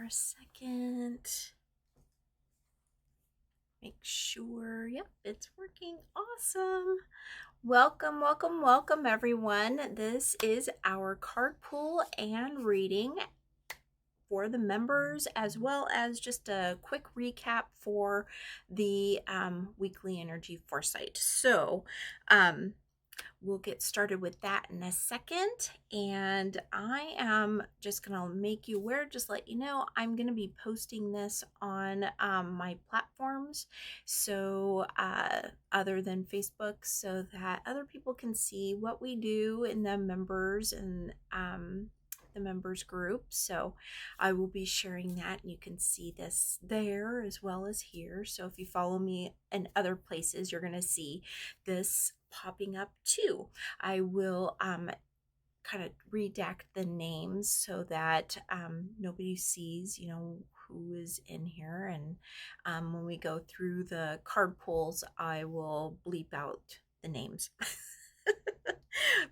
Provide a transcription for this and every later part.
a second. Make sure, yep, it's working. Awesome. Welcome, welcome, welcome, everyone. This is our card pull and reading for the members, as well as just a quick recap for the weekly energy foresight. So, we'll get started with that in a second. And I am just going to make you aware, just let you know, I'm going to be posting this on my platforms. So other than Facebook, so that other people can see what we do in the members and the members group. So I will be sharing that, and you can see this there as well as here. So if you follow me in other places, you're going to see this popping up too. I will kind of redact the names so that nobody sees, who is in here. And when we go through the card pulls, I will bleep out the names.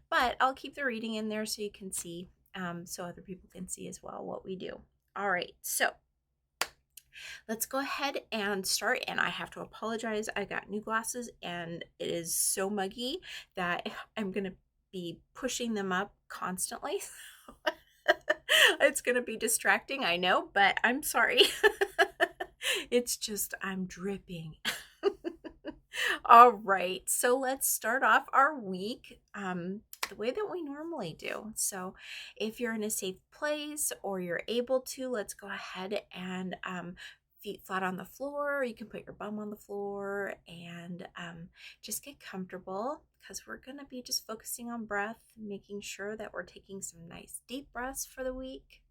But I'll keep the reading in there so you can see, so other people can see as well what we do. All right, so let's go ahead and start. And I have to apologize. I got new glasses and it is so muggy that I'm going to be pushing them up constantly. It's going to be distracting, I know, but I'm sorry. It's just, I'm dripping. All right, so let's start off our week the way that we normally do. So if you're in a safe place or you're able to, let's go ahead and feet flat on the floor. You can put your bum on the floor and just get comfortable, because we're going to be just focusing on breath, making sure that we're taking some nice deep breaths for the week.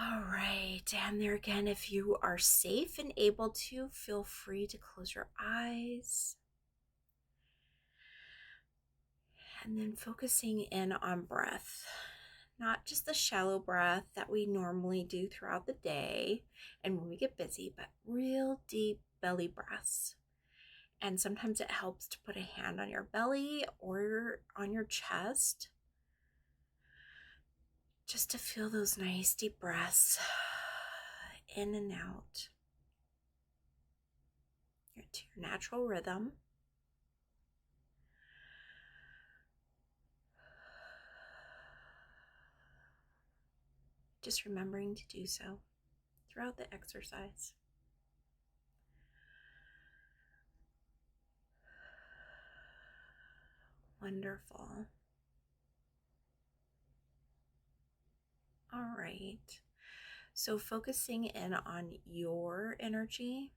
All right, and there again, if you are safe and able to, feel free to close your eyes. And then focusing in on breath, not just the shallow breath that we normally do throughout the day and when we get busy, but real deep belly breaths. And sometimes it helps to put a hand on your belly or on your chest, just to feel those nice deep breaths in and out to your natural rhythm. Just remembering to do so throughout the exercise. Wonderful. All right. So focusing in on your energy,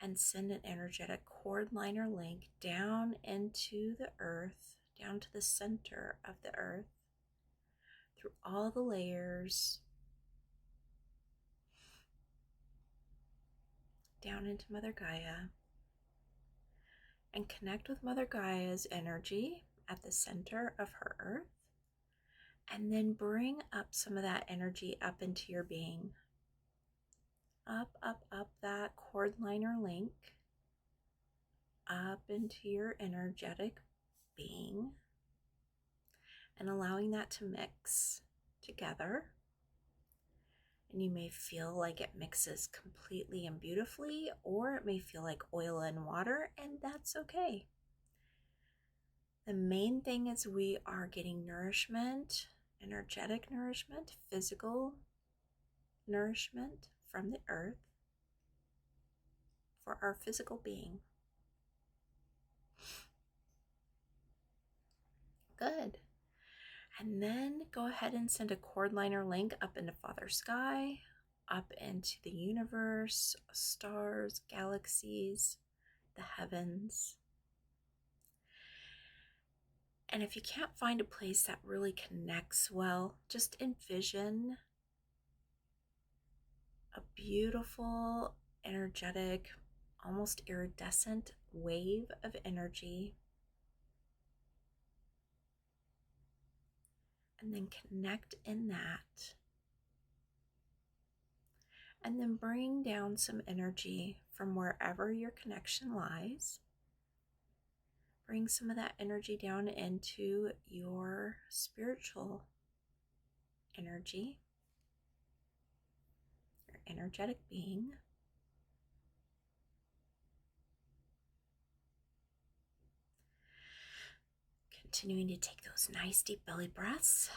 and send an energetic cord liner link down into the earth, down to the center of the earth, through all the layers, down into Mother Gaia, and connect with Mother Gaia's energy at the center of her earth, and then bring up some of that energy up into your being. Up, up, up that cord liner link, up into your energetic being, and allowing that to mix together. And you may feel like it mixes completely and beautifully, or it may feel like oil and water, and that's okay. The main thing is we are getting nourishment, energetic nourishment, physical nourishment from the earth for our physical being. Good. And then go ahead and send a cord liner link up into Father Sky, up into the universe, stars, galaxies, the heavens. And if you can't find a place that really connects well, just envision a beautiful, energetic, almost iridescent wave of energy. And then connect in that. And then bring down some energy from wherever your connection lies. Bring some of that energy down into your spiritual energy. energetic being. Continuing to take those nice deep belly breaths.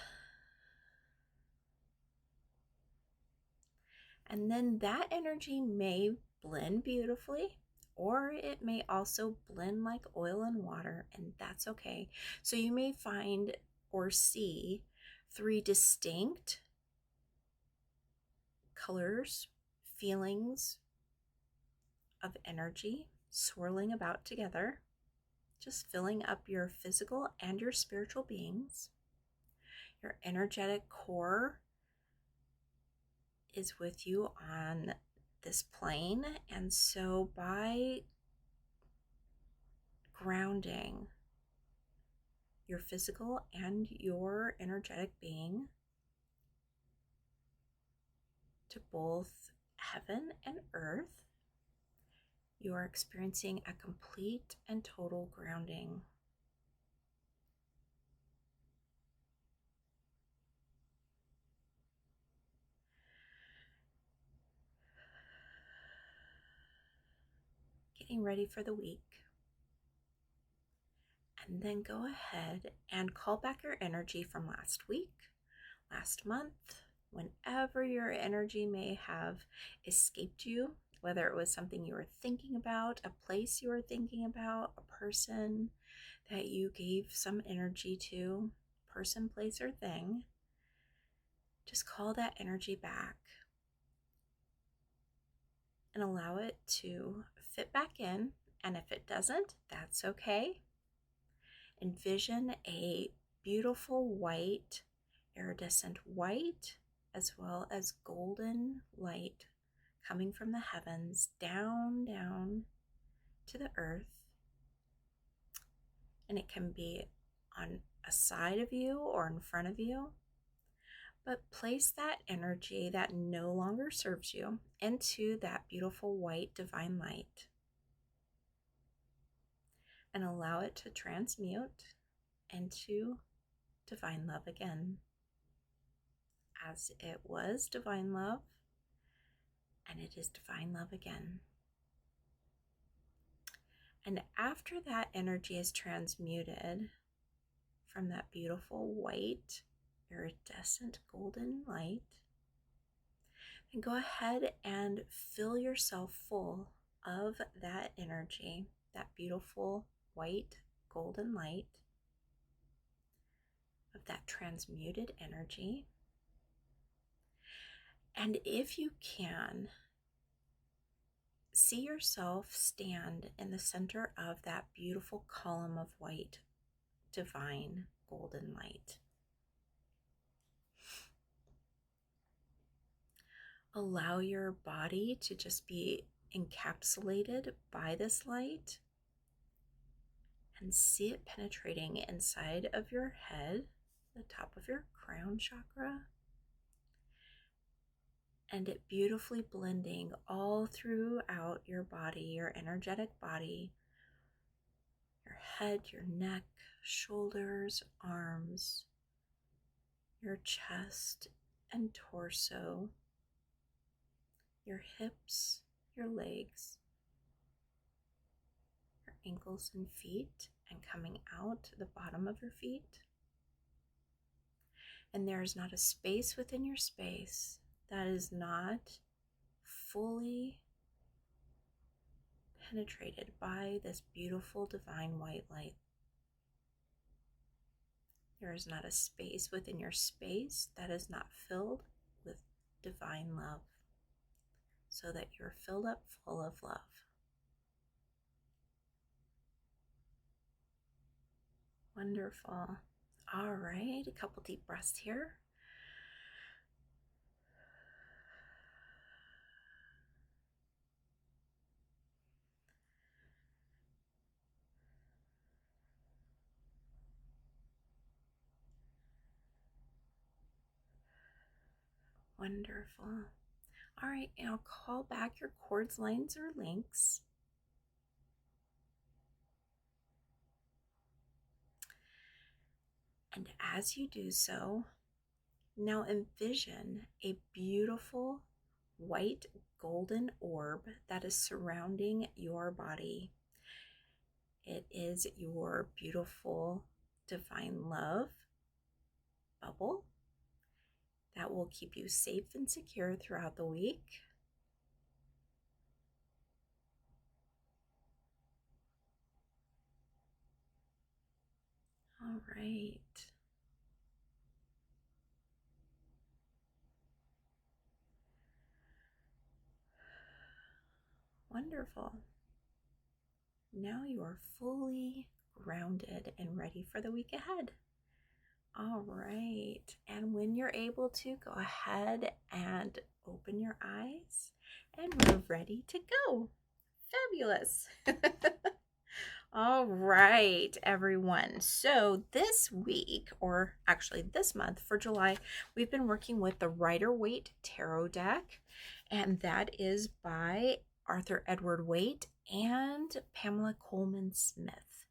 And then that energy may blend beautifully, or it may also blend like oil and water, and that's okay. So you may find or see 3 distinct colors, feelings of energy swirling about together, just filling up your physical and your spiritual beings. Your energetic core is with you on this plane, and so by grounding your physical and your energetic being to both heaven and earth, you are experiencing a complete and total grounding. Getting ready for the week. And then go ahead and call back your energy from last week, last month, whenever your energy may have escaped you, whether it was something you were thinking about, a place you were thinking about, a person that you gave some energy to, person, place, or thing. Just call that energy back and allow it to fit back in. And if it doesn't, that's okay. Envision a beautiful white, iridescent white, as well as golden light coming from the heavens down to the earth. And it can be on a side of you or in front of you. But place that energy that no longer serves you into that beautiful white divine light. And allow it to transmute into divine love again. As it was divine love, and it is divine love again. And after that energy is transmuted from that beautiful white, iridescent golden light, then go ahead and fill yourself full of that energy, that beautiful white golden light, of that transmuted energy. And if you can, see yourself stand in the center of that beautiful column of white, divine golden light. Allow your body to just be encapsulated by this light and see it penetrating inside of your head, the top of your crown chakra, and it beautifully blending all throughout your body, your energetic body, your head, your neck, shoulders, arms, your chest and torso, your hips, your legs, your ankles and feet, and coming out to the bottom of your feet. And there is not a space within your space that is not fully penetrated by this beautiful divine white light. There is not a space within your space that is not filled with divine love, so that you're filled up full of love. Wonderful. All right, a couple deep breaths here. Wonderful. All right, now call back your cords, lines, or links. And as you do so, now envision a beautiful white golden orb that is surrounding your body. It is your beautiful divine love bubble that will keep you safe and secure throughout the week. All right. Wonderful. Now you are fully grounded and ready for the week ahead. All right. And when you're able to, go ahead and open your eyes, and we're ready to go. Fabulous. All right, everyone. So this week, or actually this month for July, we've been working with the Rider-Waite Tarot deck, and that is by Arthur Edward Waite and Pamela Coleman Smith.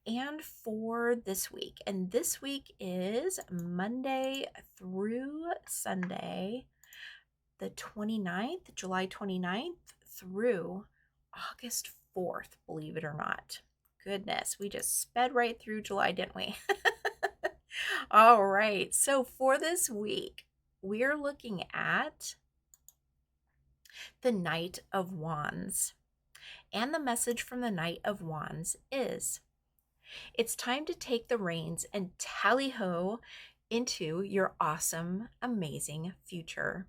And for this week, and this week is Monday through Sunday, the 29th, July 29th through August 4th, believe it or not. Goodness, we just sped right through July, didn't we? All right, so for this week, we're looking at the Knight of Wands. And the message from the Knight of Wands is, it's time to take the reins and tally-ho into your awesome, amazing future.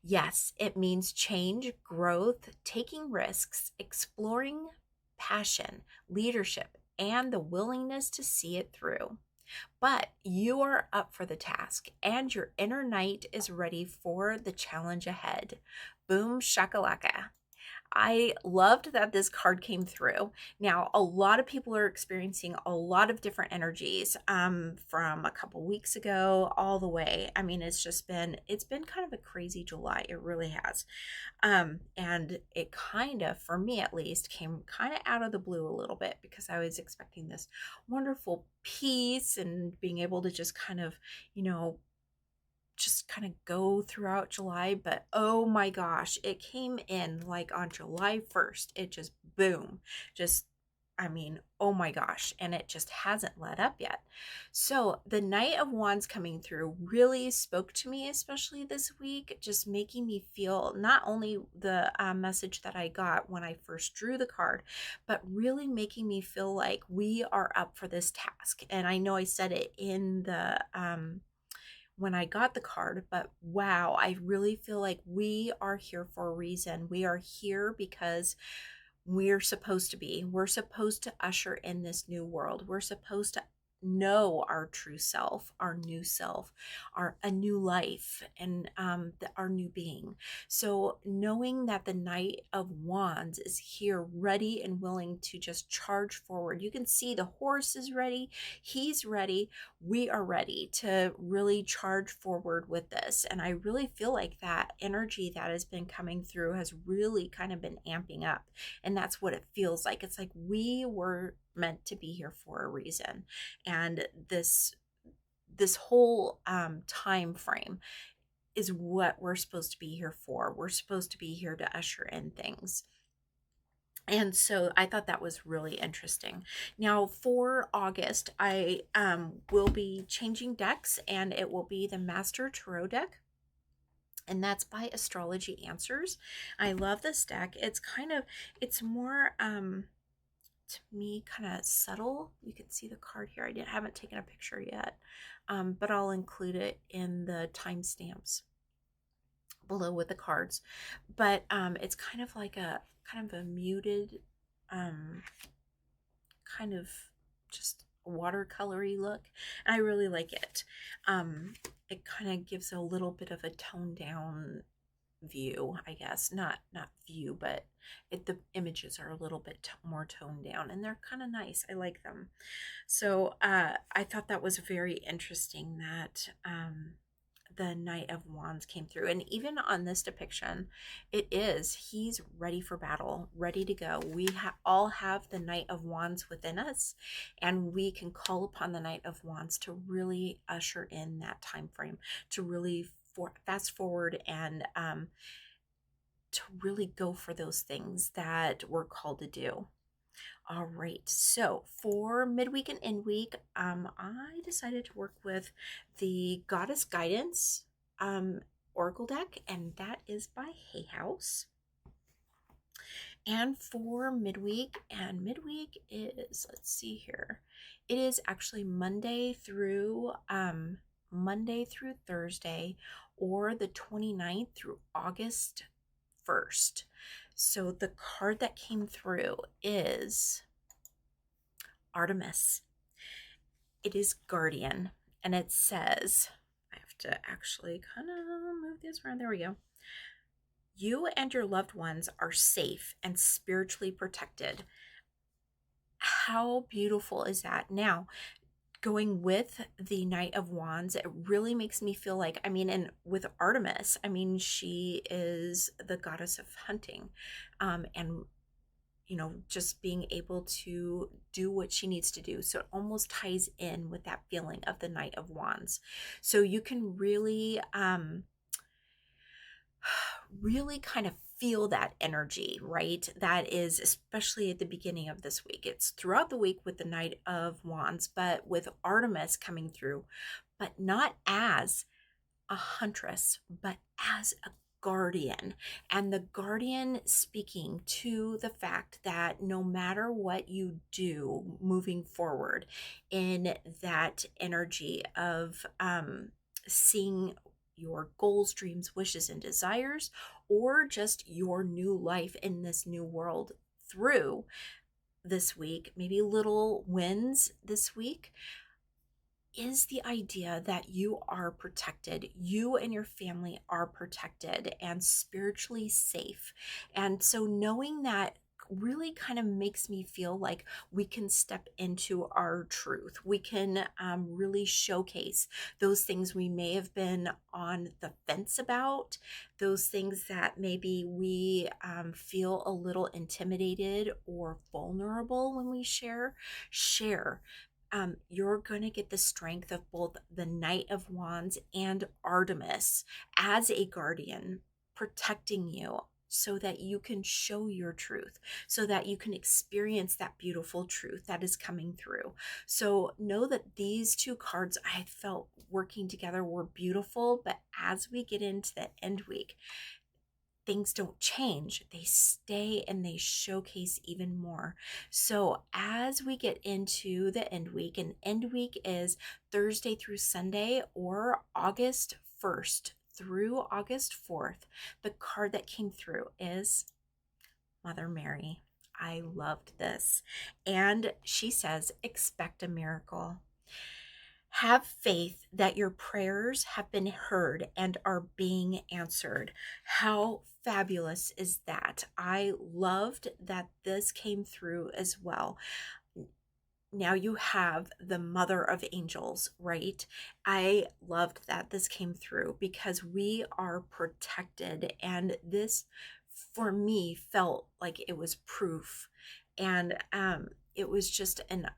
Yes, it means change, growth, taking risks, exploring passion, leadership, and the willingness to see it through. But you are up for the task, and your inner knight is ready for the challenge ahead. Boom shakalaka. I loved that this card came through. Now, a lot of people are experiencing a lot of different energies from a couple weeks ago all the way. I mean, it's been kind of a crazy July. It really has. And it kind of, for me at least, came kind of out of the blue a little bit, because I was expecting this wonderful peace and being able to just kind of, just kind of go throughout July. But oh my gosh, it came in like on July 1st. It just boom, oh my gosh, and it just hasn't let up yet. So the Knight of Wands coming through really spoke to me, especially this week, just making me feel not only the message that I got when I first drew the card, but really making me feel like we are up for this task. And I know I said it in the when I got the card, but wow, I really feel like we are here for a reason. We are here because we're supposed to be. We're supposed to usher in this new world. We're supposed to know our true self, our new self, a new life, and our new being. So knowing that the Knight of Wands is here, ready and willing to just charge forward. You can see the horse is ready. He's ready. We are ready to really charge forward with this. And I really feel like that energy that has been coming through has really kind of been amping up. And that's what it feels like. It's like we were meant to be here for a reason. And this whole time frame is what we're supposed to be here for. We're supposed to be here to usher in things. And so I thought that was really interesting. Now for August, I will be changing decks, and it will be the Master Tarot deck. And that's by Astrology Answers. I love this deck. It's more to me kind of subtle. You can see the card here. I haven't taken a picture yet, but I'll include it in the timestamps below with the cards. But it's kind of like a muted, kind of just watercolory look, and I really like it. It kind of gives a little bit of a toned down view, I guess. Not view, but the images are a little bit more toned down, and they're kind of nice. I like them. So I thought that was very interesting that the Knight of Wands came through. And even on this depiction, he's ready for battle, ready to go. We all have the Knight of Wands within us, and we can call upon the Knight of Wands to really usher in that time frame, to really fast forward and to really go for those things that we're called to do. All right, so for midweek and end week, I decided to work with the Goddess Guidance Oracle deck, and that is by Hay House. And for midweek, and midweek is, let's see here, it is actually Monday through Thursday, or the 29th through August 1st. So the card that came through is Artemis. It is Guardian, and it says, I have to actually kind of move this around. There we go. You and your loved ones are safe and spiritually protected. How beautiful is that? Now, going with the Knight of Wands, it really makes me feel like, and with Artemis, she is the goddess of hunting, and just being able to do what she needs to do. So it almost ties in with that feeling of the Knight of Wands. So you can really, really kind of feel that energy, right? That is especially at the beginning of this week. It's throughout the week with the Knight of Wands, but with Artemis coming through, but not as a huntress, but as a guardian. And the guardian speaking to the fact that no matter what you do moving forward in that energy of seeing your goals, dreams, wishes, and desires, or just your new life in this new world through this week, maybe little wins this week, is the idea that you are protected. You and your family are protected and spiritually safe. And so knowing that really kind of makes me feel like we can step into our truth. We can really showcase those things we may have been on the fence about, those things that maybe we feel a little intimidated or vulnerable when we share. You're going to get the strength of both the Knight of Wands and Artemis as a guardian protecting you, so that you can show your truth, so that you can experience that beautiful truth that is coming through. So know that these two cards I felt working together were beautiful, but as we get into the end week, things don't change. They stay and they showcase even more. So as we get into the end week, and end week is Thursday through Sunday, or August 1st through August 4th, the card that came through is Mother Mary. I loved this. And she says, expect a miracle. Have faith that your prayers have been heard and are being answered. How fabulous is that? I loved that this came through as well. Now you have the Mother of Angels, right? I loved that this came through because we are protected, and this for me felt like it was proof. And it was just an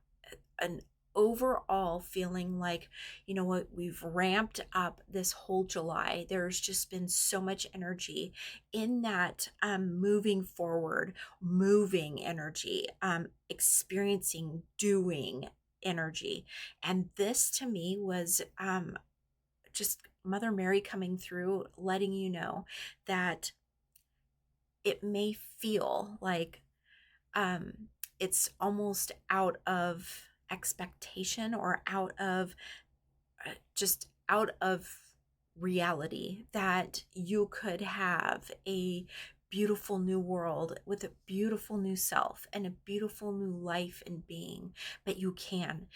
overall feeling like, you know what, we've ramped up this whole July. There's just been so much energy in that moving forward, moving energy, experiencing, doing energy. And this to me was just Mother Mary coming through, letting you know that it may feel like it's almost out of expectation, or out of reality, that you could have a beautiful new world with a beautiful new self and a beautiful new life and being. But you can.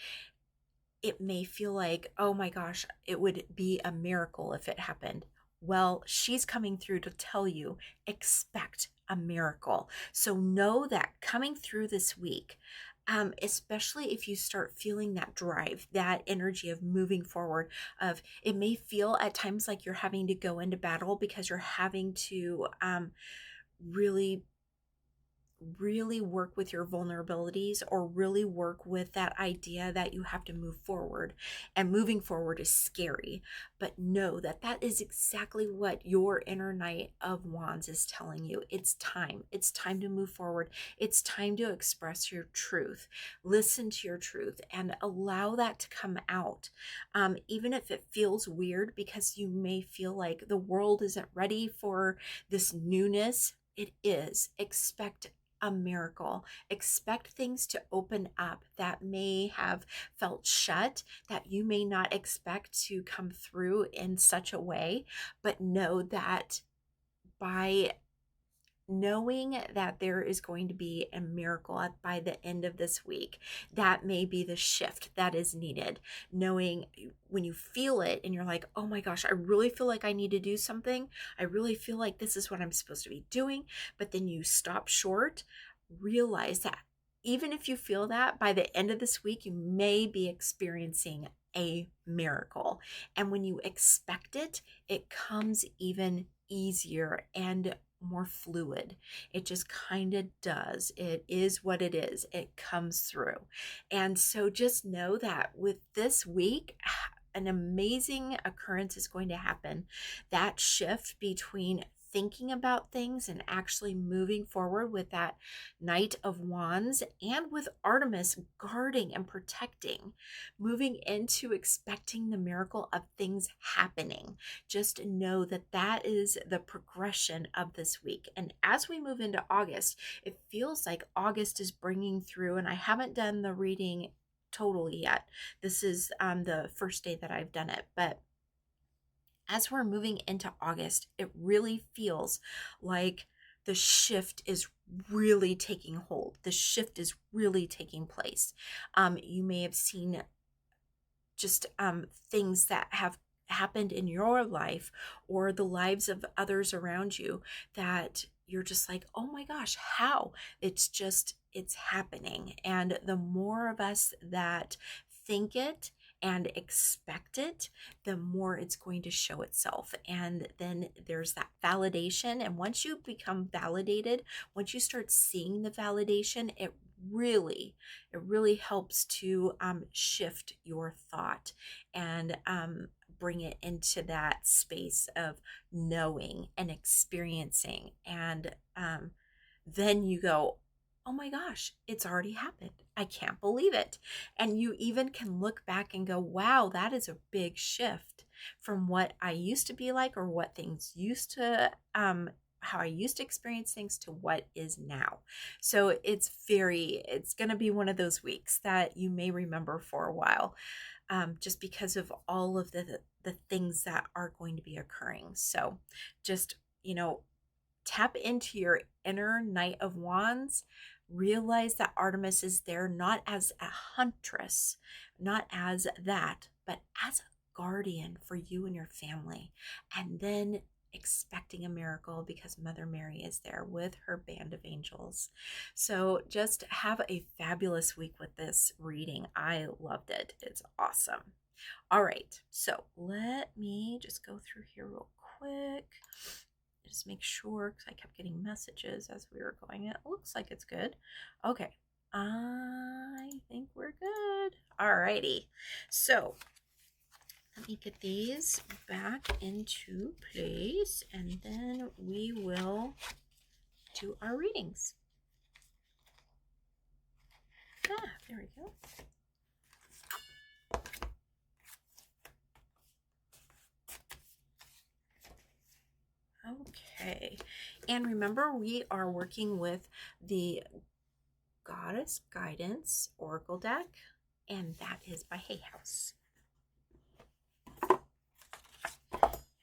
It may feel like, oh my gosh, it would be a miracle if it happened. Well, she's coming through to tell you, expect a miracle. So know that coming through this week, especially if you start feeling that drive, that energy of moving forward, of it may feel at times like you're having to go into battle because you're having to really really work with your vulnerabilities or really work with that idea that you have to move forward, and moving forward is scary. But know that that is exactly what your inner Knight of Wands is telling you. It's time. It's time to move forward. It's time to express your truth. Listen to your truth and allow that to come out. Even if it feels weird because you may feel like the world isn't ready for this newness, it is. Expect a miracle. Expect things to open up that may have felt shut, that you may not expect to come through in such a way, but know that by knowing that there is going to be a miracle by the end of this week, that may be the shift that is needed. Knowing when you feel it and you're like, oh my gosh, I really feel like I need to do something. I really feel like this is what I'm supposed to be doing. But then you stop short, realize that even if you feel that, by the end of this week, you may be experiencing a miracle. And when you expect it, it comes even easier and more fluid. It just kind of does. It is what it is. It comes through. And so just know that with this week, an amazing occurrence is going to happen. That shift between thinking about things and actually moving forward with that Knight of Wands, and with Artemis guarding and protecting, moving into expecting the miracle of things happening. Just know that that is the progression of this week. And as we move into August, it feels like August is bringing through, and I haven't done the reading totally yet. This is the first day that I've done it, but as we're moving into August, it really feels like the shift is really taking hold. The shift is really taking place. You may have seen just things that have happened in your life or the lives of others around you that you're just like, oh my gosh, how? It's happening. And the more of us that think it and expect it, the more it's going to show itself. And then there's that validation. And once you become validated, once you start seeing the validation, it really helps to shift your thought and bring it into that space of knowing and experiencing. And then you go, oh my gosh, it's already happened. I can't believe it. And you even can look back and go, wow, that is a big shift from what I used to be like, or what things used to, how I used to experience things, to what is now. So it's going to be one of those weeks that you may remember for a while, just because of all of the things that are going to be occurring. So just, tap into your inner Knight of Wands. Realize that Artemis is there not as a huntress, not as that, but as a guardian for you and your family. And then expecting a miracle because Mother Mary is there with her band of angels. So just have a fabulous week with this reading. I loved it. It's awesome. All right, so let me just go through here real quick. Just make sure, because I kept getting messages as we were going. It looks like it's good. Okay, I think we're good. Alrighty, so let me get these back into place, and then we will do our readings. There we go. Okay, and remember, we are working with the Goddess Guidance Oracle deck, and that is by Hay House.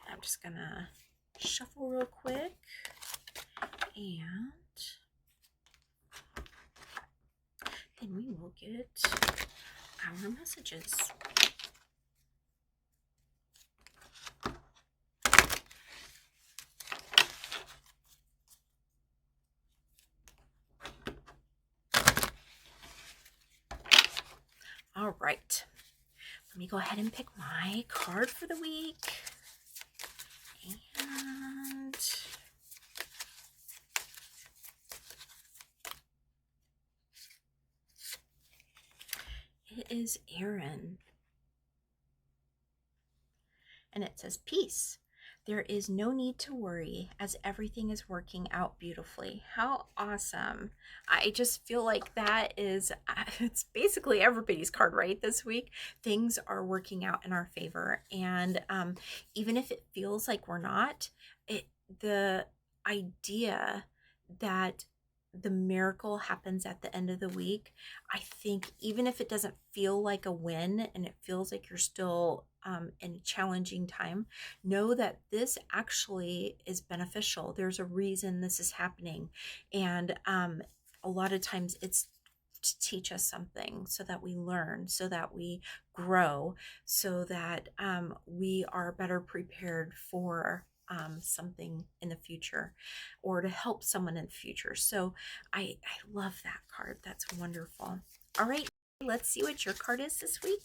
I'm just gonna shuffle real quick, and then we will get our messages. All right, let me go ahead and pick my card for the week. And it is Aaron. And it says, peace. There is no need to worry as everything is working out beautifully. How awesome. I just feel like that is, it's basically everybody's card, right? This week, things are working out in our favor. And even if it feels like we're not, the idea that the miracle happens at the end of the week, I think even if it doesn't feel like a win and it feels like you're still in a challenging time, know that this actually is beneficial. There's a reason this is happening. And a lot of times it's to teach us something so that we learn, so that we grow, so that we are better prepared for something in the future or to help someone in the future. So I love that card. That's wonderful. All right, let's see what your card is this week.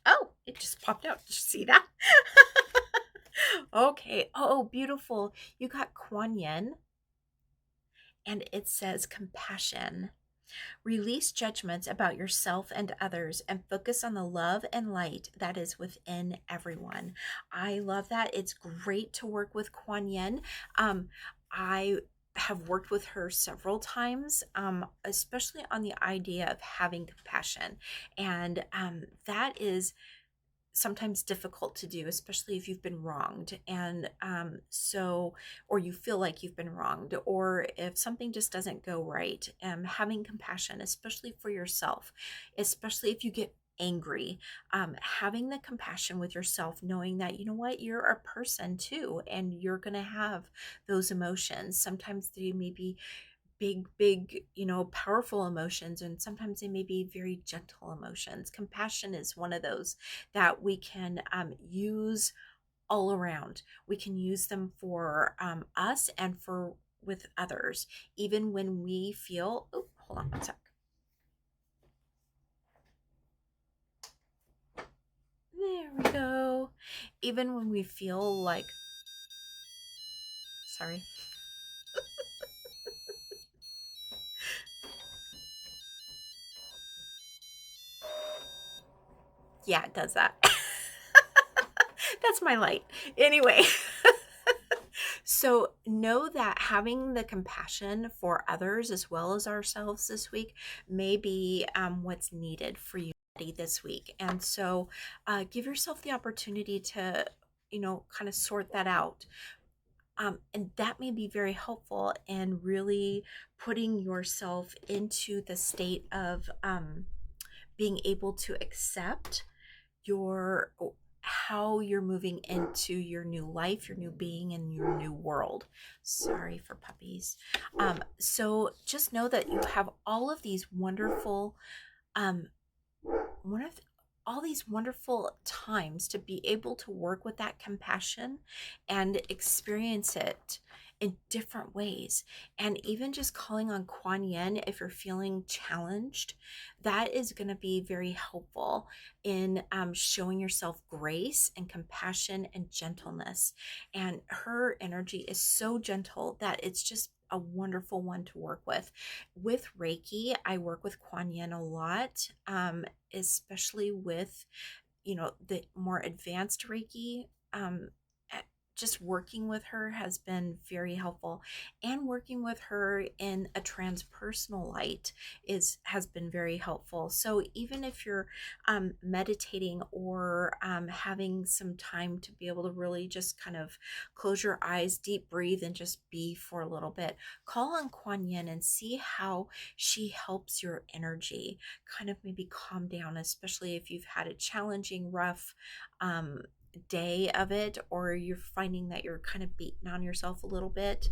Oh, it just popped out. Did you see that? Okay. Oh, beautiful. You got Kuan Yin, and it says compassion. Release judgments about yourself and others and focus on the love and light that is within everyone. I love that. It's great to work with Kuan Yin. I have worked with her several times, especially on the idea of having compassion. And that is sometimes difficult to do, especially if you've been wronged. And or you feel like you've been wronged, or if something just doesn't go right, having compassion, especially for yourself, especially if you get angry, having the compassion with yourself, knowing that, you know what, you're a person too, and you're going to have those emotions. Sometimes they may be big, powerful emotions, and sometimes they may be very gentle emotions. Compassion is one of those that we can use all around. We can use them for us and for with others, even when we feel, oh, hold on one sec. There we go. Even when we feel like, sorry. Yeah, it does that. That's my light. Anyway. So know that having the compassion for others as well as ourselves this week may be what's needed for you this week. And so give yourself the opportunity to, kind of sort that out. And that may be very helpful in really putting yourself into the state of being able to accept your how you're moving into your new life, your new being, and your new world. Sorry for puppies. So just know that you have all of these wonderful one of all these wonderful times to be able to work with that compassion and experience it in different ways. And even just calling on Kuan Yin if you're feeling challenged, that is going to be very helpful in showing yourself grace and compassion and gentleness. And her energy is so gentle that it's just a wonderful one to work with. With Reiki, I work with Kuan Yin a lot, especially with, the more advanced Reiki. Just working with her has been very helpful, and working with her in a transpersonal light has been very helpful. So even if you're meditating or having some time to be able to really just kind of close your eyes, deep breathe, and just be for a little bit, call on Kuan Yin and see how she helps your energy kind of maybe calm down, especially if you've had a challenging, rough day of it, or you're finding that you're kind of beating on yourself a little bit.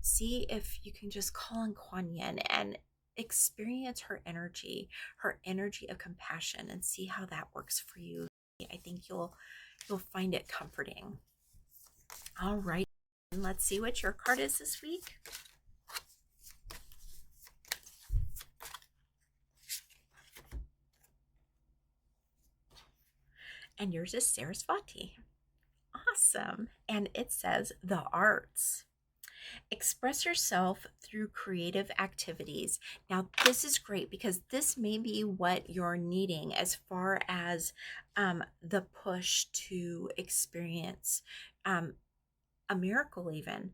See if you can just call on Kuan Yin and experience her energy of compassion, and see how that works for you. I think you'll find it comforting. All right, and let's see what your card is this week. And yours is Sarasvati. Awesome. And it says the arts. Express yourself through creative activities. Now, this is great because this may be what you're needing as far as the push to experience um, a miracle, even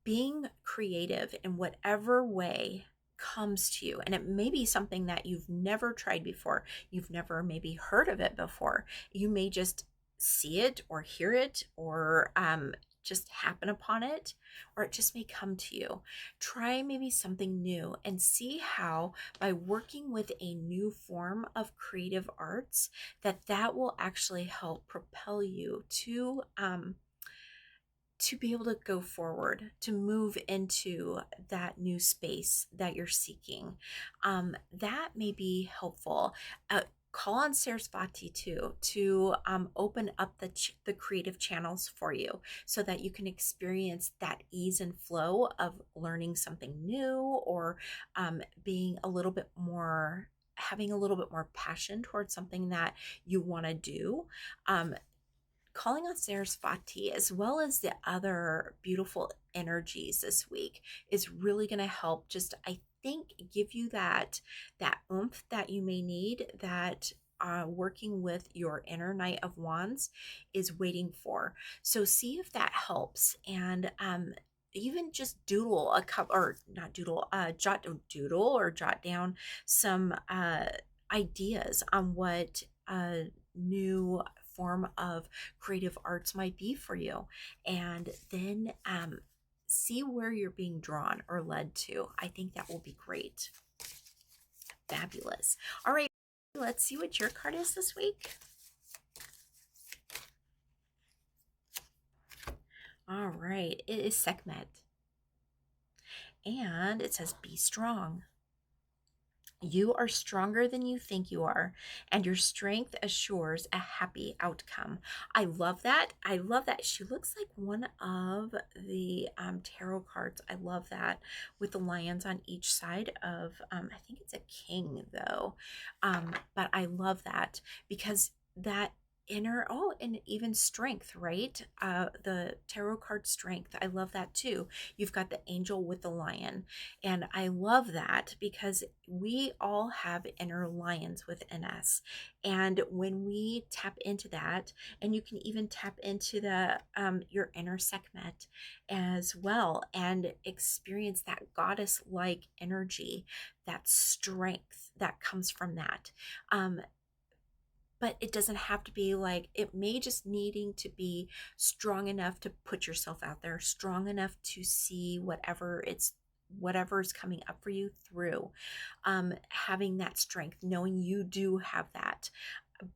being creative in whatever way comes to you. And it may be something that you've never tried before. You've never maybe heard of it before. You may just see it or hear it or just happen upon it, or it just may come to you. Try maybe something new and see how by working with a new form of creative arts that will actually help propel you to be able to go forward, to move into that new space that you're seeking. That may be helpful. Call on Sarasvati too to open up the creative channels for you so that you can experience that ease and flow of learning something new or being a little bit more having a little bit more passion towards something that you want to do. Calling on Sarasvati as well as the other beautiful energies this week is really going to help just, I think, give you that oomph that you may need, that working with your inner Knight of Wands is waiting for. So see if that helps, and even just doodle a couple, or not doodle, jot down some ideas on what new form of creative arts might be for you, and then see where you're being drawn or led to. I think that will be great. Fabulous. All right, let's see what your card is this week. All right, it is Sekhmet, and it says be strong. You are stronger than you think you are, and your strength assures a happy outcome. I love that. I love that. She looks like one of the tarot cards. I love that, with the lions on each side of, I think it's a king though. But I love that because that inner, oh, and even strength, right? The tarot card strength. I love that too. You've got the angel with the lion. And I love that because we all have inner lions within us. And when we tap into that, and you can even tap into the your inner Sekhmet as well and experience that goddess-like energy, that strength that comes from that. But it doesn't have to be like, it may just needing to be strong enough to put yourself out there, strong enough to see whatever's coming up for you through, having that strength, knowing you do have that.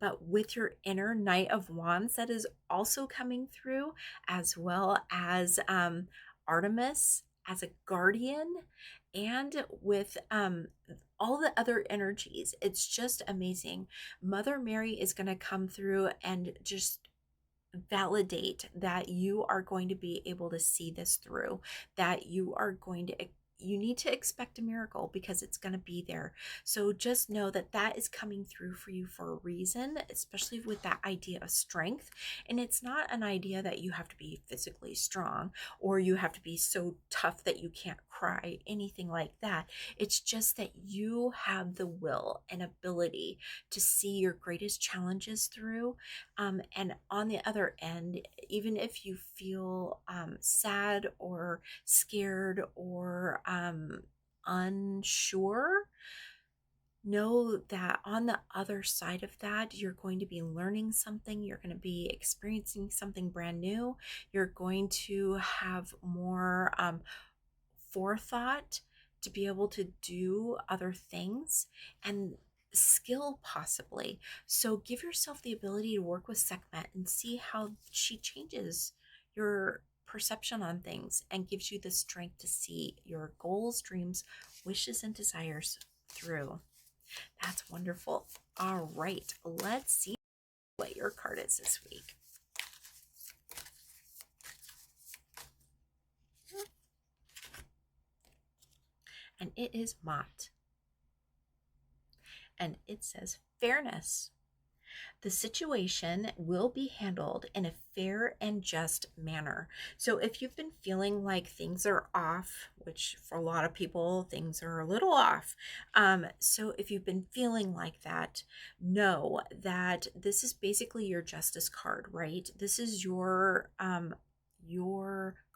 But with your inner Knight of Wands that is also coming through, as well as Artemis as a guardian, and with all the other energies. It's just amazing. Mother Mary is going to come through and just validate that you are going to be able to see this through, that you need to expect a miracle because it's going to be there. So just know that that is coming through for you for a reason, especially with that idea of strength. And it's not an idea that you have to be physically strong or you have to be so tough that you can't cry, anything like that. It's just that you have the will and ability to see your greatest challenges through. And on the other end, even if you feel sad or scared or unsure, know that on the other side of that, you're going to be learning something, you're going to be experiencing something brand new, you're going to have more forethought to be able to do other things and skill possibly. So give yourself the ability to work with Sekhmet and see how she changes your perception on things and gives you the strength to see your goals, dreams, wishes, and desires through. That's wonderful. All right, let's see what your card is this week. And it is Mott. And it says fairness. The situation will be handled in a fair and just manner. So if you've been feeling like things are off, which for a lot of people, things are a little off. So if you've been feeling like that, know that this is basically your justice card, right? This is your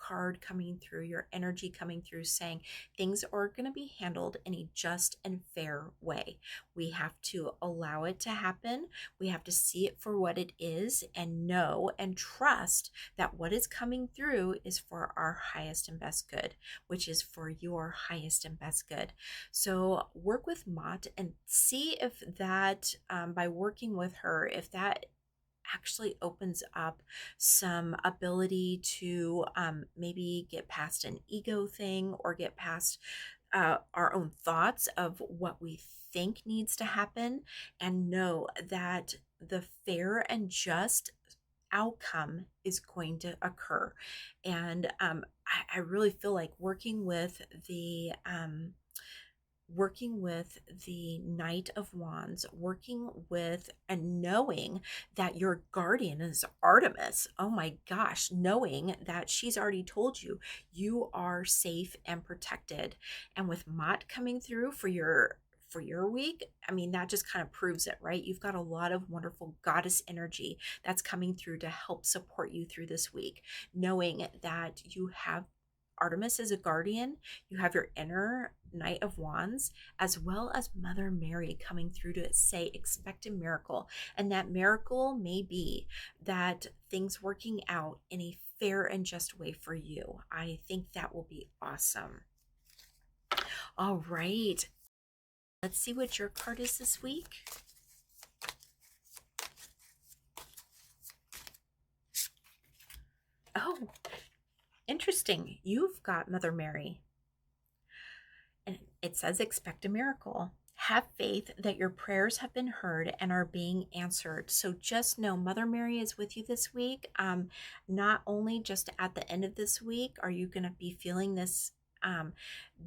card coming through, your energy coming through saying things are going to be handled in a just and fair way. We have to allow it to happen. We have to see it for what it is and know and trust that what is coming through is for our highest and best good, which is for your highest and best good. So work with Mott and see if that, by working with her, if that actually opens up some ability to maybe get past an ego thing or get past our own thoughts of what we think needs to happen, and know that the fair and just outcome is going to occur. And I really feel like working with the Knight of Wands, working with and knowing that your guardian is Artemis. Oh my gosh, knowing that she's already told you you are safe and protected. And with Mott coming through for your week, I mean, that just kind of proves it, right? You've got a lot of wonderful goddess energy that's coming through to help support you through this week, knowing that you have Artemis as a guardian, you have your inner Knight of Wands, as well as Mother Mary coming through to say, expect a miracle. And that miracle may be that things working out in a fair and just way for you. I think that will be awesome. All right. Let's see what your card is this week. Oh, interesting. You've got Mother Mary. And it says, expect a miracle. Have faith that your prayers have been heard and are being answered. So just know Mother Mary is with you this week. Not only just at the end of this week are you going to be feeling this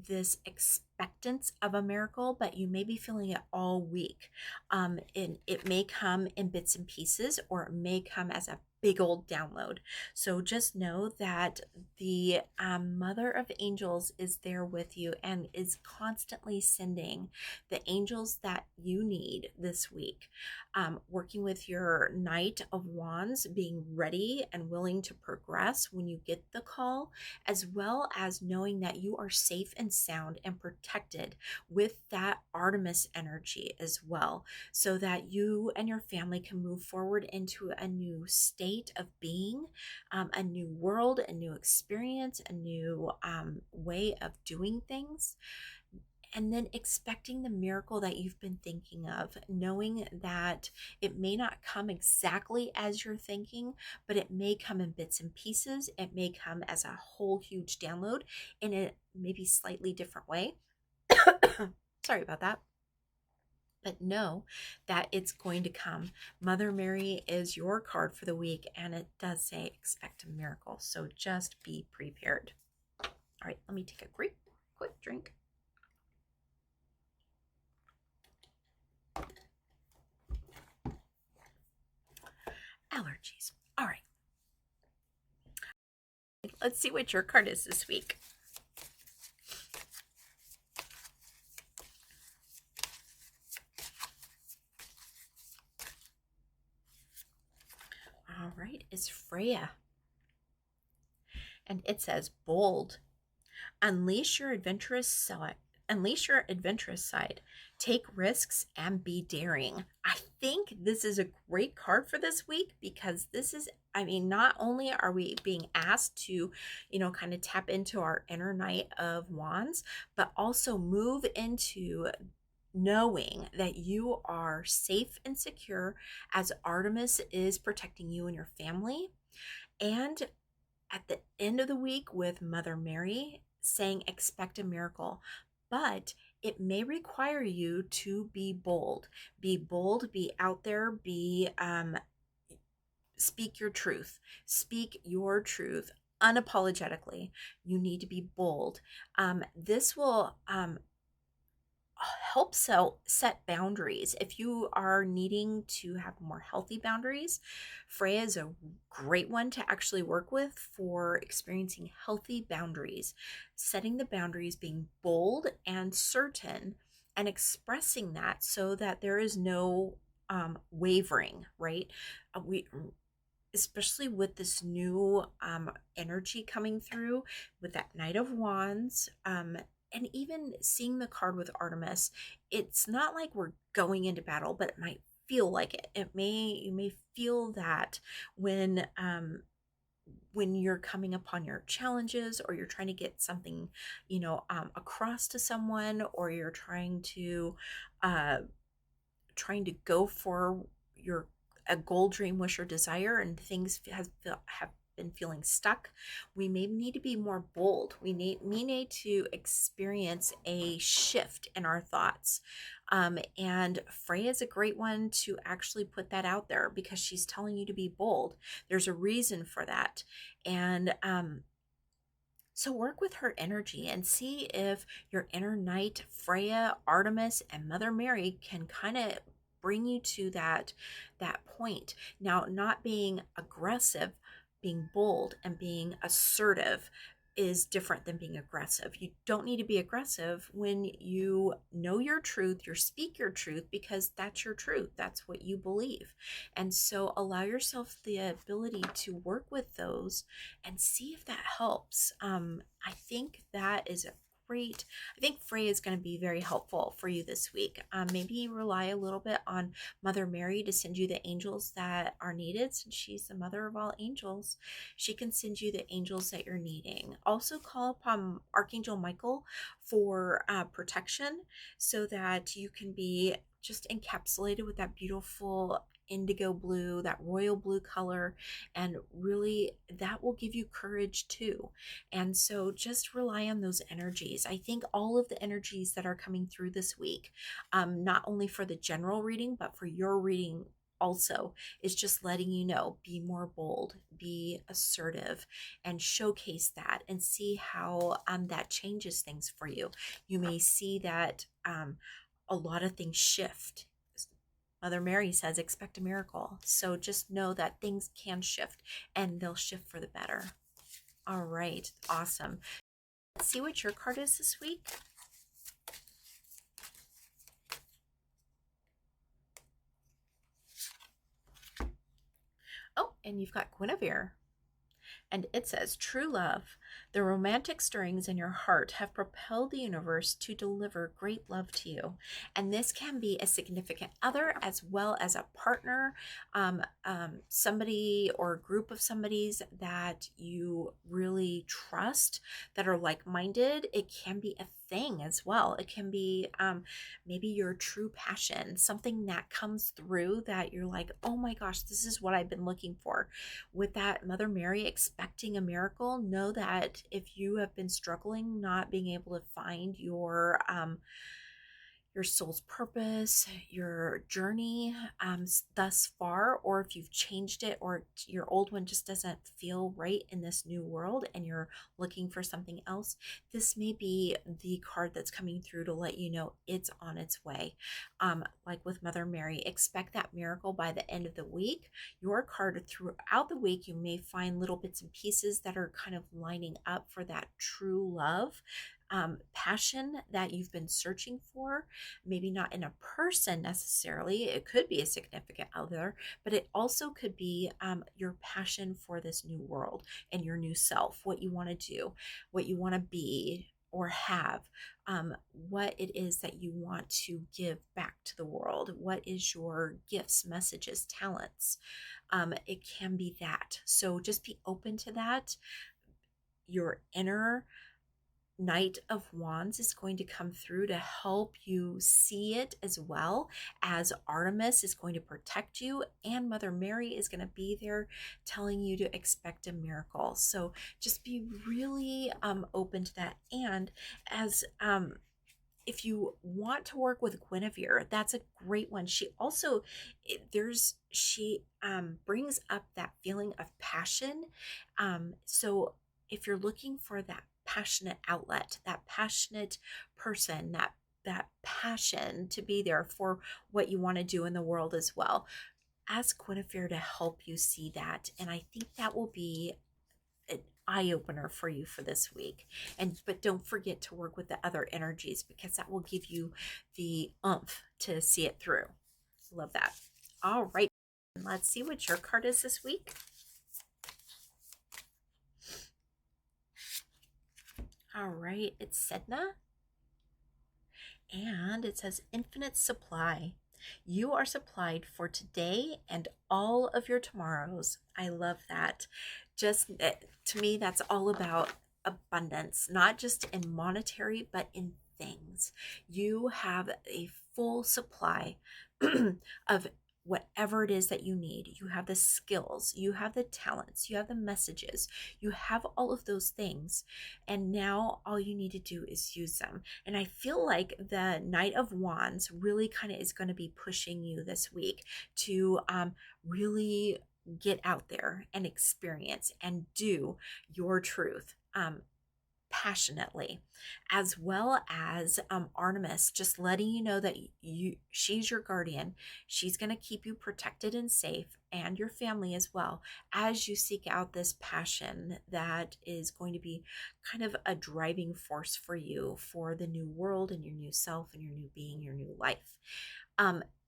this expectance of a miracle, but you may be feeling it all week. And it may come in bits and pieces, or it may come as a big old download. So just know that the Mother of Angels is there with you and is constantly sending the angels that you need this week. Working with your Knight of Wands, being ready and willing to progress when you get the call, as well as knowing that you are safe and sound and protected with that Artemis energy as well, so that you and your family can move forward into a new state of being, a new world, a new experience, a new way of doing things. And then expecting the miracle that you've been thinking of, knowing that it may not come exactly as you're thinking, but it may come in bits and pieces. It may come as a whole huge download in a maybe slightly different way. Sorry about that. But know that it's going to come. Mother Mary is your card for the week, and it does say expect a miracle. So just be prepared. All right, let me take a quick drink. Allergies. All right. Let's see what your card is this week. All right, it's Freya. And it says bold. Unleash your adventurous side. Take risks and be daring. I think this is a great card for this week, because this is, I mean, not only are we being asked to, kind of tap into our inner Knight of Wands, but also move into knowing that you are safe and secure as Artemis is protecting you and your family. And at the end of the week with Mother Mary saying, expect a miracle. But it may require you to be bold. Be bold, be out there, speak your truth. Speak your truth unapologetically. You need to be bold. This will help set boundaries. If you are needing to have more healthy boundaries, Freya is a great one to actually work with for experiencing healthy boundaries. Setting the boundaries, being bold and certain, and expressing that so that there is no wavering, right? We especially with this new energy coming through with that Knight of Wands, and even seeing the card with Artemis, it's not like we're going into battle, but it might feel like it. You may feel that when you're coming upon your challenges, or you're trying to get something, across to someone, or you're uh, trying to go for your a goal, dream, wish, or desire, and things have been feeling stuck. We may need to be more bold. We need to experience a shift in our thoughts. And Freya is a great one to actually put that out there, because she's telling you to be bold. There's a reason for that. And so work with her energy and see if your inner knight, Freya, Artemis, and Mother Mary can kind of bring you to that point. Now, not being aggressive, being bold and being assertive is different than being aggressive. You don't need to be aggressive when you know your truth, you speak your truth, because that's your truth. That's what you believe. And so allow yourself the ability to work with those and see if that helps. I think that is a great. I think Freya is going to be very helpful for you this week. Maybe rely a little bit on Mother Mary to send you the angels that are needed, since she's the mother of all angels. She can send you the angels that you're needing. Also, call upon Archangel Michael for protection, so that you can be just encapsulated with that beautiful indigo blue, that royal blue color, and really that will give you courage too. And so just rely on those energies. I think all of the energies that are coming through this week, not only for the general reading, but for your reading also, is just letting you know, be more bold, be assertive, and showcase that, and see how that changes things for you. You may see that a lot of things shift. Mother Mary says, expect a miracle. So just know that things can shift, and they'll shift for the better. All right, awesome. Let's see what your card is this week. Oh, and you've got Guinevere. And it says, true love, the romantic stirrings in your heart have propelled the universe to deliver great love to you. And this can be a significant other, as well as a partner, somebody or a group of somebodies that you really trust, that are like-minded. It can be a thing as well. It can be maybe your true passion, something that comes through that you're like, oh my gosh, this is what I've been looking for. With that, Mother Mary, expecting a miracle, know that if you have been struggling, not being able to find your soul's purpose, your journey thus far, or if you've changed it, or your old one just doesn't feel right in this new world and you're looking for something else, this may be the card that's coming through to let you know it's on its way. Like with Mother Mary, expect that miracle by the end of the week. Your card throughout the week, you may find little bits and pieces that are kind of lining up for that true love. Passion that you've been searching for, maybe not in a person necessarily. It could be a significant other, but it also could be your passion for this new world and your new self, what you want to do, what you want to be or have, what it is that you want to give back to the world, what is your gifts, messages, talents. It can be that. So just be open to that. Your inner Knight of Wands is going to come through to help you see it, as well as Artemis is going to protect you, and Mother Mary is going to be there telling you to expect a miracle. So just be really open to that. And as if you want to work with Guinevere, that's a great one. She also brings up that feeling of passion. So if you're looking for that passionate outlet, that passionate person, that that passion to be there for what you want to do in the world as well. Ask Guinevere to help you see that. And I think that will be an eye opener for you for this week. But don't forget to work with the other energies, because that will give you the oomph to see it through. Love that. All right. Let's see what your card is this week. All right. It's Sedna. And it says infinite supply. You are supplied for today and all of your tomorrows. I love that. Just to me, that's all about abundance, not just in monetary, but in things. You have a full supply of whatever it is that you need. You have the skills, you have the talents, you have the messages, you have all of those things. And now all you need to do is use them. And I feel like the Knight of Wands really kind of is going to be pushing you this week to really get out there and experience and do your truth. Passionately, as well as Artemis just letting you know that she's your guardian. She's going to keep you protected and safe, and your family as well, as you seek out this passion that is going to be kind of a driving force for you for the new world and your new self and your new being, your new life.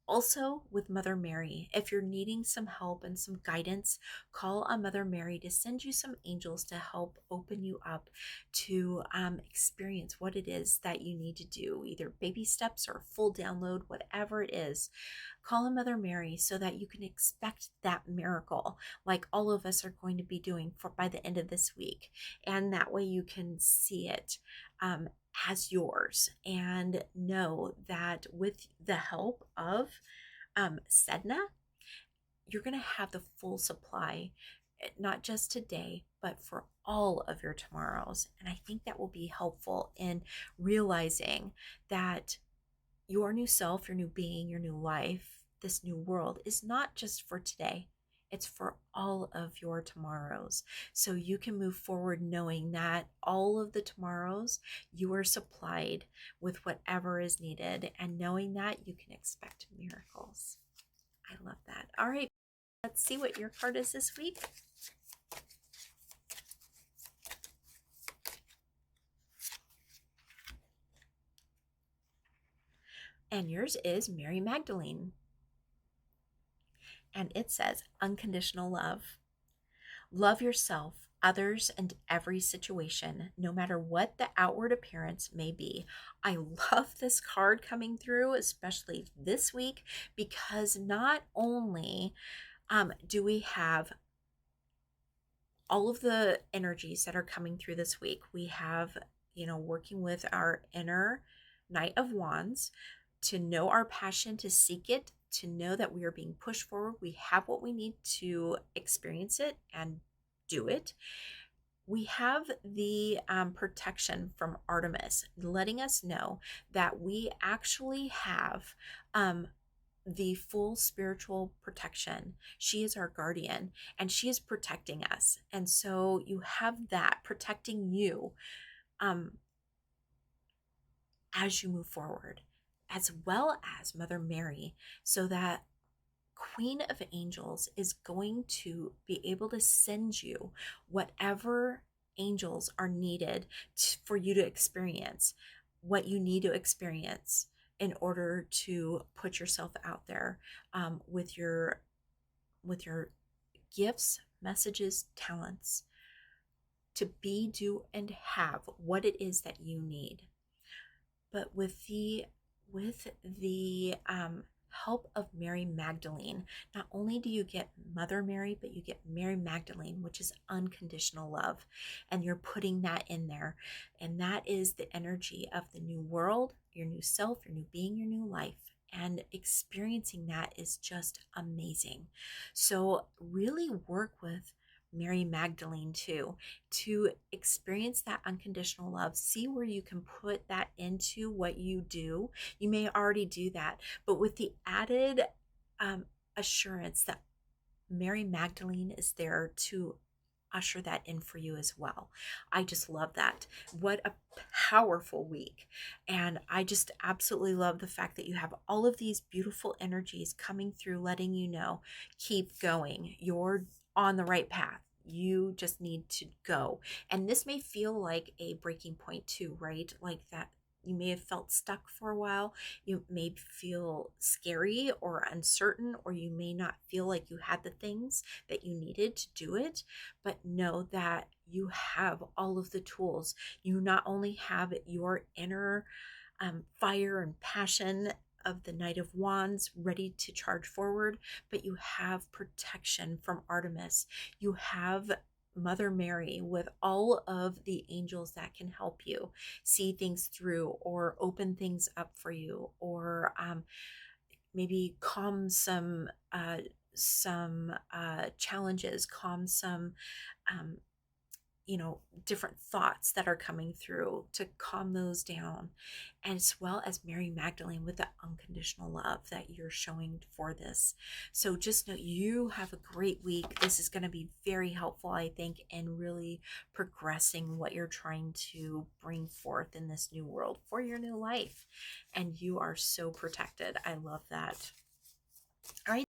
Also, with Mother Mary, if you're needing some help and some guidance, call on Mother Mary to send you some angels to help open you up to experience what it is that you need to do, either baby steps or full download, whatever it is. Call on Mother Mary so that you can expect that miracle, like all of us are going to be doing by the end of this week. And that way you can see it as yours, and know that with the help of Sedna, you're going to have the full supply, not just today, but for all of your tomorrows. And I think that will be helpful in realizing that your new self, your new being, your new life, this new world is not just for today. It's for all of your tomorrows. So you can move forward knowing that all of the tomorrows you are supplied with whatever is needed, and knowing that you can expect miracles. I love that. All right, let's see what your card is this week. And yours is Mary Magdalene. And it says unconditional love. Love yourself, others, and every situation, no matter what the outward appearance may be. I love this card coming through, especially this week, because not only do we have all of the energies that are coming through this week, we have, working with our inner Knight of Wands to know our passion, to seek it, to know that we are being pushed forward. We have what we need to experience it and do it. We have the protection from Artemis, letting us know that we actually have the full spiritual protection. She is our guardian, and she is protecting us. And so you have that protecting you as you move forward, as well as Mother Mary, so that Queen of Angels is going to be able to send you whatever angels are needed for you to experience what you need to experience in order to put yourself out there with your gifts, messages, talents, to be, do, and have what it is that you need. But with the help of Mary Magdalene, not only do you get Mother Mary, but you get Mary Magdalene, which is unconditional love. And you're putting that in there. And that is the energy of the new world, your new self, your new being, your new life. And experiencing that is just amazing. So really work with Mary Magdalene too, to experience that unconditional love. See where you can put that into what you do. You may already do that, but with the added assurance that Mary Magdalene is there to usher that in for you as well. I just love that. What a powerful week. And I just absolutely love the fact that you have all of these beautiful energies coming through, letting you know, keep going. You're on the right path. You just need to go. And this may feel like a breaking point too, right? Like that you may have felt stuck for a while. You may feel scary or uncertain, or you may not feel like you had the things that you needed to do it. But know that you have all of the tools. You not only have your inner fire and passion of the Knight of Wands ready to charge forward, but you have protection from Artemis. You have Mother Mary with all of the angels that can help you see things through or open things up for you, or maybe calm some challenges, calm some um, different thoughts that are coming through, to calm those down, as well as Mary Magdalene with the unconditional love that you're showing for this. So just know you have a great week. This is going to be very helpful, I think, in really progressing what you're trying to bring forth in this new world for your new life. And you are so protected. I love that. All right,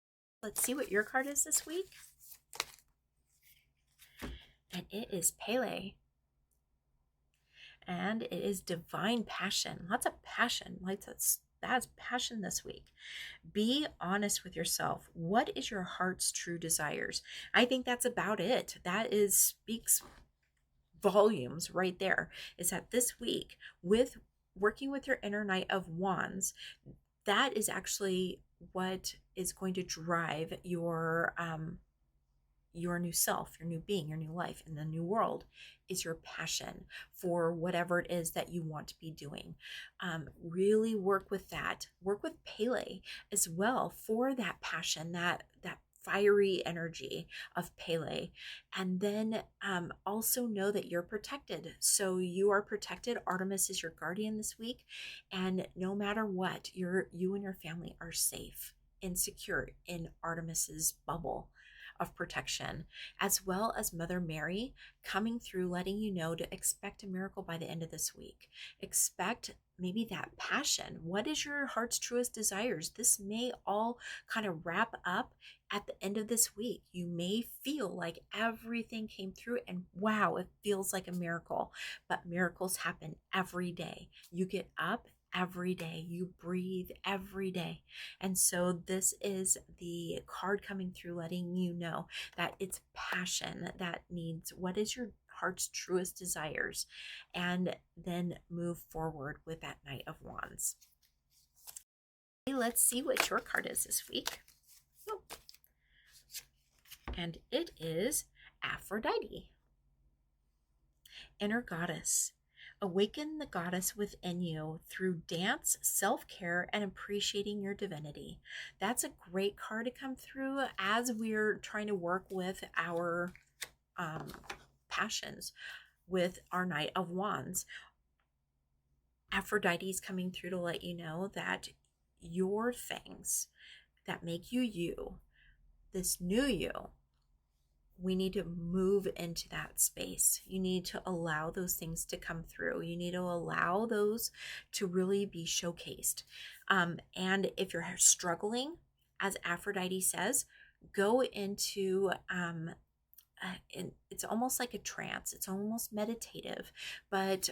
let's see what your card is this week. And it is Pele. And it is divine passion. Lots of passion. That's passion this week. Be honest with yourself. What is your heart's true desires? I think that's about it. That speaks volumes right there. Is that this week, with working with your inner Knight of Wands, that is actually what is going to drive your new self, your new being, your new life in the new world, is your passion for whatever it is that you want to be doing. Really work with that. Work with Pele as well for that passion, that fiery energy of Pele. And then also know that you're protected. So you are protected. Artemis is your guardian this week. And no matter what, you and your family are safe and secure in Artemis's bubble of protection, as well as Mother Mary coming through, letting you know to expect a miracle by the end of this week. Expect maybe that passion. What is your heart's truest desires? This may all kind of wrap up at the end of this week. You may feel like everything came through and wow, it feels like a miracle, but miracles happen every day. You get up every day, you breathe every day. And so this is the card coming through, letting you know that it's passion that needs what is your heart's truest desires, and then move forward with that Knight of Wands. Okay, let's see what your card is this week. Oh. And it is Aphrodite, inner goddess. Awaken the goddess within you through dance, self-care, and appreciating your divinity. That's a great card to come through as we're trying to work with our passions with our Knight of Wands. Aphrodite is coming through to let you know that your things that make you you, this new you, we need to move into that space. You need to allow those things to come through. You need to allow those to really be showcased. And if you're struggling, as Aphrodite says, go into and it's almost like a trance. It's almost meditative, but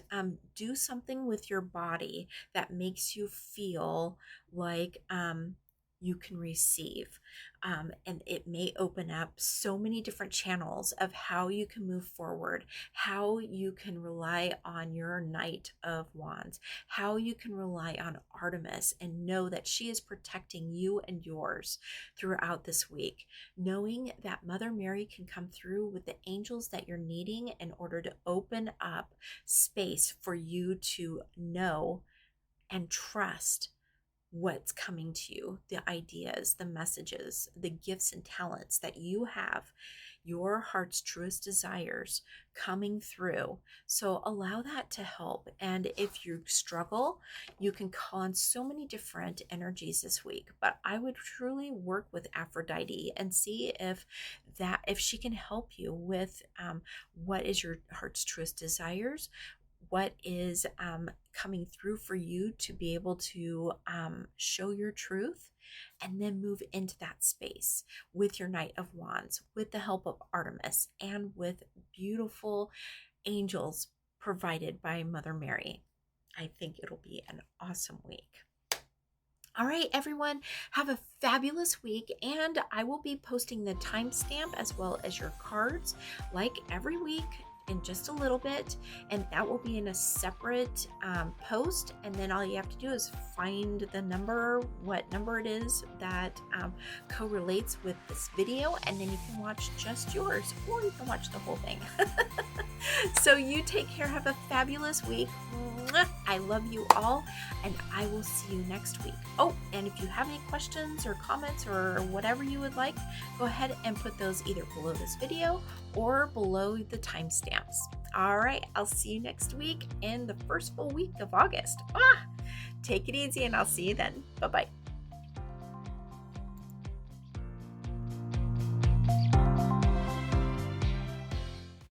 do something with your body that makes you feel like you can receive. And it may open up so many different channels of how you can move forward, how you can rely on your Knight of Wands, how you can rely on Artemis and know that she is protecting you and yours throughout this week, knowing that Mother Mary can come through with the angels that you're needing in order to open up space for you to know and trust what's coming to you, the ideas, the messages, the gifts and talents that you have. your heart's truest desires coming through. So allow that to help. And if you struggle, you can call on so many different energies this week. But I would truly work with Aphrodite and see if she can help you with what is your heart's truest desires, what is coming through for you to be able to show your truth, and then move into that space with your Knight of Wands, with the help of Artemis, and with beautiful angels provided by Mother Mary. I think it'll be an awesome week. All right, everyone, have a fabulous week, and I will be posting the timestamp as well as your cards like every week in just a little bit, and that will be in a separate post. And then all you have to do is find the number, what number it is that correlates with this video, and then you can watch just yours, or you can watch the whole thing. So you take care, have a fabulous week. I love you all, and I will see you next week. Oh, and if you have any questions or comments or whatever you would like, go ahead and put those either below this video or below the timestamps. All right, I'll see you next week in the first full week of August. Take it easy, and I'll see you then. Bye-bye.